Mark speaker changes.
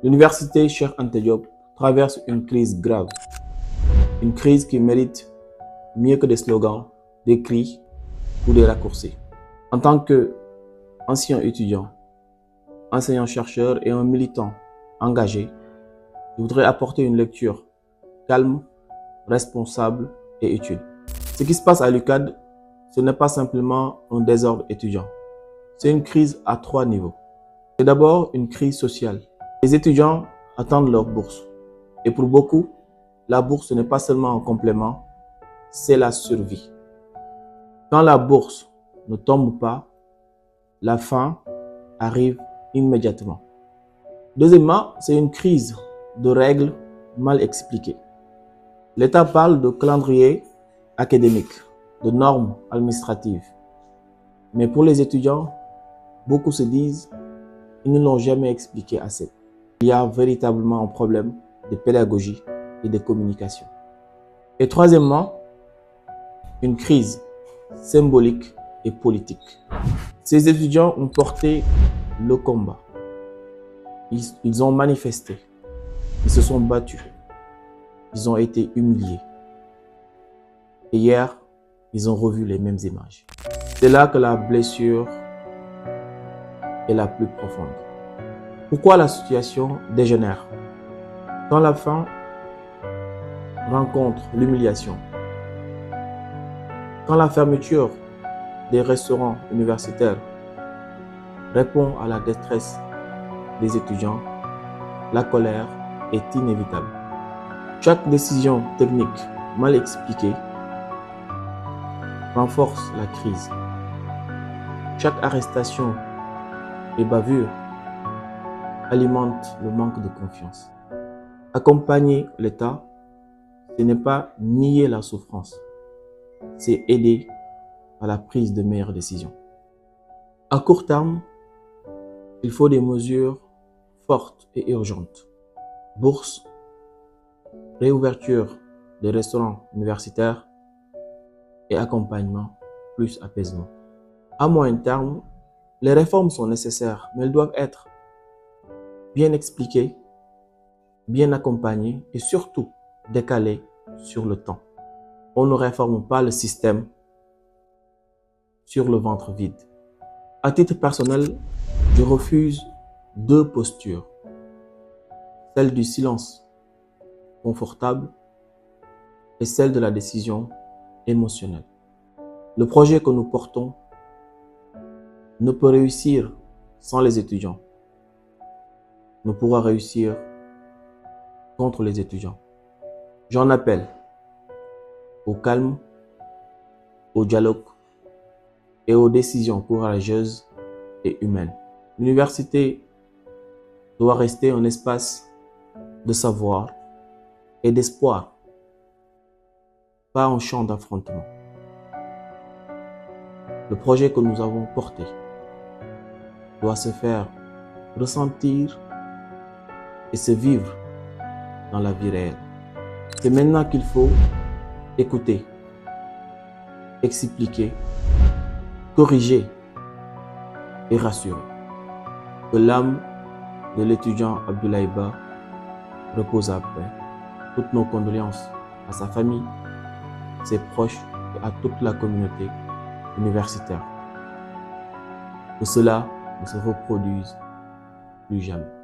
Speaker 1: L'université Cheikh Anta Diop traverse une crise grave, une crise qui mérite mieux que des slogans, des cris ou des raccourcis. En tant qu'ancien étudiant, enseignant-chercheur et un militant engagé, je voudrais apporter une lecture calme, responsable et utile. Ce qui se passe à l'UCAD, ce n'est pas simplement un désordre étudiant, c'est une crise à 3 niveaux. C'est d'abord une crise sociale. Les étudiants attendent leur bourse. Et pour beaucoup, la bourse n'est pas seulement un complément, c'est la survie. Quand la bourse ne tombe pas, la faim arrive immédiatement. Deuxièmement, c'est une crise de règles mal expliquées. L'État parle de calendrier académique, de normes administratives. Mais pour les étudiants, beaucoup se disent qu'ils ne l'ont jamais expliqué assez. Il y a véritablement un problème de pédagogie et de communication. Et troisièmement, une crise symbolique et politique. Ces étudiants ont porté le combat. Ils ont manifesté. Ils se sont battus. Ils ont été humiliés. Et hier, ils ont revu les mêmes images. C'est là que la blessure est la plus profonde. Pourquoi la situation dégénère? Quand la faim rencontre l'humiliation, quand la fermeture des restaurants universitaires répond à la détresse des étudiants, la colère est inévitable. Chaque décision technique mal expliquée renforce la crise. Chaque arrestation et bavure alimente le manque de confiance. Accompagner l'État, ce n'est pas nier la souffrance, c'est aider à la prise de meilleures décisions. À court terme, il faut des mesures fortes et urgentes. Bourse, réouverture des restaurants universitaires et accompagnement plus apaisement. À moyen terme, les réformes sont nécessaires, mais elles doivent être bien expliquées, bien accompagnées et surtout décalées sur le temps. On ne réforme pas le système sur le ventre vide. À titre personnel, je refuse 2 postures. Celle du silence confortable et celle de la décision émotionnelle. Le projet que nous portons ne peut réussir sans les étudiants, ne pourra réussir contre les étudiants. J'en appelle au calme, au dialogue et aux décisions courageuses et humaines. L'université doit rester un espace de savoir et d'espoir, pas un champ d'affrontement. Le projet que nous avons porté doit se faire ressentir et se vivre dans la vie réelle. C'est maintenant qu'il faut écouter, expliquer, corriger et rassurer. Que l'âme de l'étudiant Abdoulaye Ba repose à paix. Toutes nos condoléances à sa famille, ses proches et à toute la communauté universitaire. Que cela ne se reproduise plus jamais.